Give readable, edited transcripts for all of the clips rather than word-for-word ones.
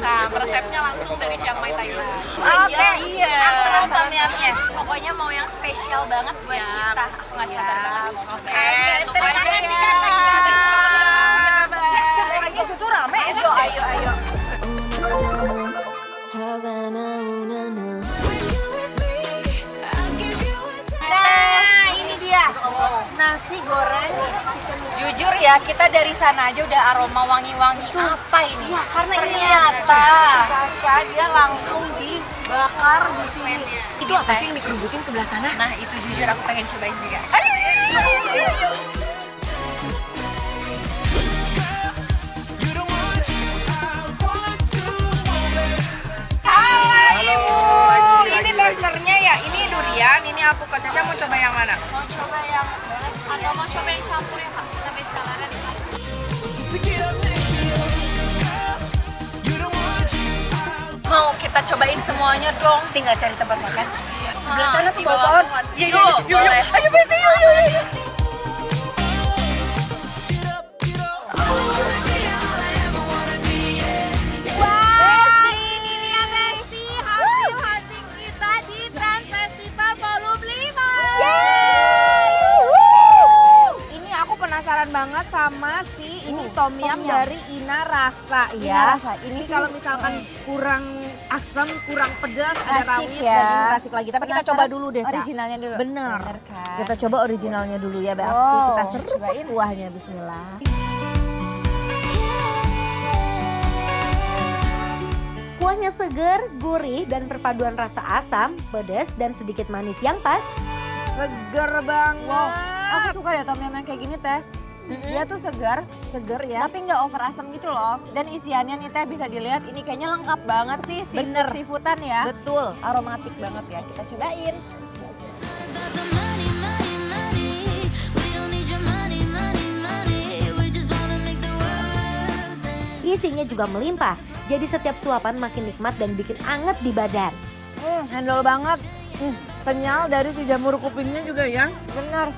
asam. Resepnya langsung dari Chiang Mai, Thailand. Oke, Iya. aku mau tom yumnya. Pokoknya mau yang spesial banget buat kita. Aku nggak sabar banget. Oke, Terima kasih Kak. Lagi susu rame. Ayo. Nah, ini dia. Nasi goreng chicken. Jujur ya, kita dari sana aja udah aroma wangi-wangi. Apa ini? Ya, karena ini ternyata Caca dia langsung dibakar di sini. Itu apa sih yang dikerubutin sebelah sana? Nah, itu jujur aku pengen cobain juga. Halo. Ini testernya ya. Ini durian, ini alpukat. Caca mau coba yang mana? Mau coba yang atau mau coba yang campur ya Kak? Kita bisa lara di sini. Mau kita cobain semuanya dong. Tinggal cari tempat makan. Sebelah sana tuh di bawah pohon. pohon. Yuk, boleh. Ayo Besti, yuk. Wah, ini dia Besti, hasil hunting kita di Trans Festival Volume 5. Ini aku penasaran banget sama ini tom yum dari Ina Rasa ya. Ina Rasa, ini sih kalau misalkan kurang asam, kurang pedas, ada Racik rawit ya. dan racik lagi. Tapi kita coba dulu deh, Ca. Originalnya dulu. Bener. Kan? Kita coba originalnya dulu ya, Besti. Oh, Kita seruput cobain. kuahnya, bismillah. Kuahnya seger, gurih, dan perpaduan rasa asam, pedas, dan sedikit manis yang pas. Seger banget. Wow, aku suka deh tom yum yang kayak gini teh. Dia tuh segar ya, tapi nggak over asam gitu loh. Dan isiannya nih teh bisa dilihat ini kayaknya lengkap banget sih Bener. seafoodan ya. Betul. Aromatik banget ya, kita cobain. Isinya juga melimpah, jadi setiap suapan makin nikmat dan bikin anget di badan. Handle banget. Kenyal dari si jamur kupingnya juga ya. Bener.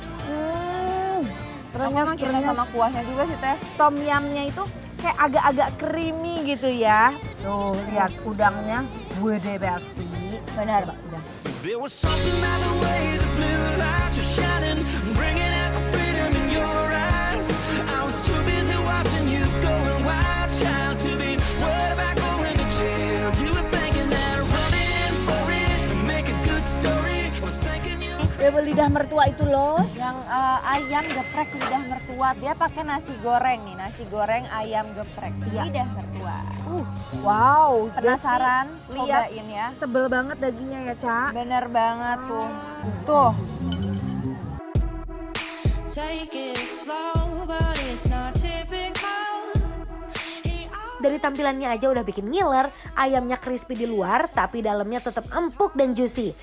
Krenyes, Aku emang cinta sama kuahnya juga sih teh. tom yumnya itu kayak agak-agak creamy gitu ya. Tuh, lihat udangnya. Wede Besti. Bener. Udah. There was something about the way the blue lights were shining, bringing out the freedom in your eyes. I was too busy watching you going wild, child, to be worried about going to jail. You were thinking that running for it and make a good story. I was thinking you. Bebel lidah mertua itu loh. Yang ayam geprek lidah mertua. Dia pakai nasi goreng nih, nasi goreng ayam geprek lidah mertua. Wow. Penasaran? Besti, lihat. Cobain ya. Tebel banget dagingnya ya, Ca. Bener banget tuh. Tuh. Take it slow, but it's not typical. Dari tampilannya aja udah bikin ngiler, ayamnya crispy di luar tapi dalamnya tetap empuk dan juicy.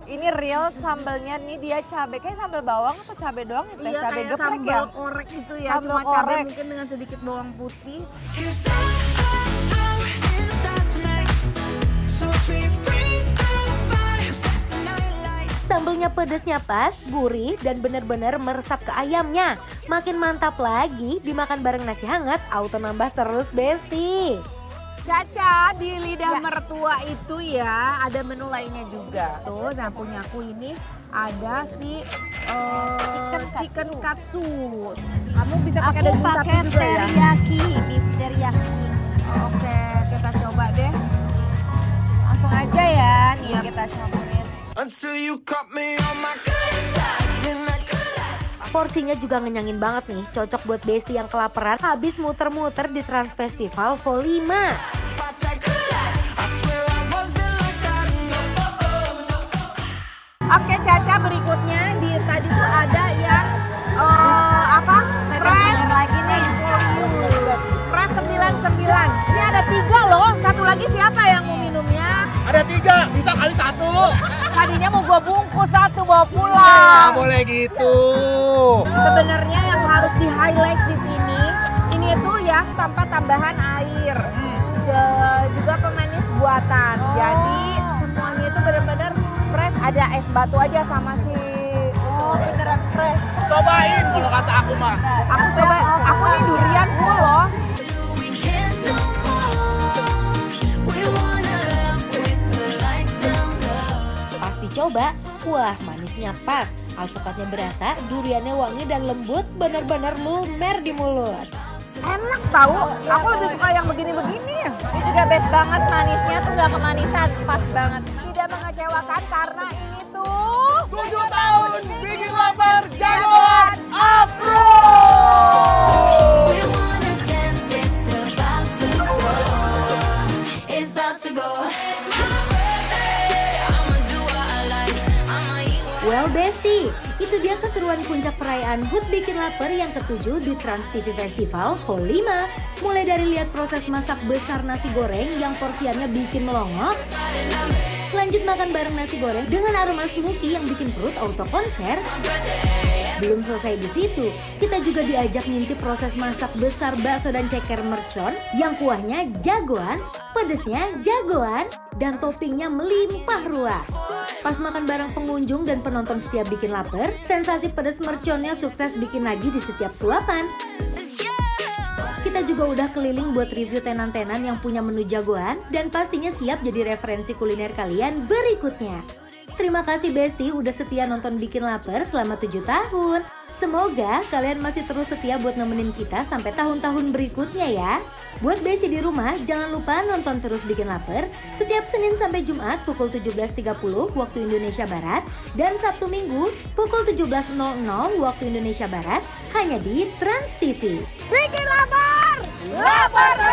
Ini real sambelnya nih dia cabai. Kayak sambal bawang atau cabai doang nih teh? Iya, Cabai kayak geprek sambal ya? korek gitu ya. Sambal Cuma cabai korek. mungkin dengan sedikit bawang putih. 'Cause I'm in the stars tonight, so be free and fire, set the night light. Sambelnya pedesnya pas, gurih, dan bener-bener meresap ke ayamnya. Makin mantap lagi, dimakan bareng nasi hangat, auto nambah terus Besti. Caca, di lidah mertua itu ya ada menu lainnya juga. Tuh, nah punyaku ini ada si chicken katsu. Kamu bisa pakai Aku daging sapi pakai juga ya? teriyaki, beef teriyaki. Oke, kita coba deh. Langsung aja ya, nih kita cobain. Until you caught me on my good side, in that good life. Porsinya juga ngenyangin banget nih, cocok buat Besti yang kelaparan habis muter-muter di Trans Festival Vol 5. About that good life, I swear I wasn't like that, no. Oke Caca, berikutnya di tadi tuh ada yang apa? Fresh lagi nih. Fresh 99. Ini ada 3 loh. Satu lagi siapa yang mau minumnya? Ada 3, bisa kali 1. Tadinya mau gua bungkus 1 bawa Nggak pulang. boleh gitu. Sebenarnya yang harus di highlight di sini, ini tuh ya tanpa tambahan air. Juga pemanis buatan. Jadi semuanya itu benar-benar fresh. Ada es batu aja sama si. Oh, beneran fresh. Cobain kalau kata aku mah. Aku coba, aku nih durian full loh. We can't no more. dicoba. Wah, manisnya pas, alpukatnya berasa, duriannya wangi dan lembut, bener-bener lumer di mulut. Enak tahu, aku lebih suka yang begini-begini. Ini juga best banget, manisnya tuh nggak kemanisan, pas banget. Tidak mengecewakan karena ini tuh 7 tahun bikin lapar jagoan Afro. Well Besti, itu dia keseruan puncak perayaan HUT Bikin Lapar yang ke-7 di Trans TV Festival Hall 5. Mulai dari lihat proses masak besar nasi goreng yang porsiannya bikin melongo, lanjut makan bareng nasi goreng dengan aroma smoky yang bikin perut auto konser. Belum selesai di situ, kita juga diajak ngintip proses masak besar bakso dan ceker mercon yang kuahnya jagoan, pedesnya jagoan, dan toppingnya melimpah ruah. Pas makan bareng pengunjung dan penonton setiap bikin lapar, sensasi pedas merconnya sukses bikin nagih di setiap suapan. Kita juga udah keliling buat review tenan-tenan yang punya menu jagoan dan pastinya siap jadi referensi kuliner kalian berikutnya. Terima kasih Besti udah setia nonton Bikin Lapar selama 7 tahun. Semoga kalian masih terus setia buat nemenin kita sampai tahun-tahun berikutnya ya. Buat Besti di rumah, jangan lupa nonton terus Bikin Lapar setiap Senin sampai Jumat pukul 17.30 waktu Indonesia Barat dan Sabtu Minggu pukul 17.00 waktu Indonesia Barat hanya di Trans TV. bikin lapar, lapar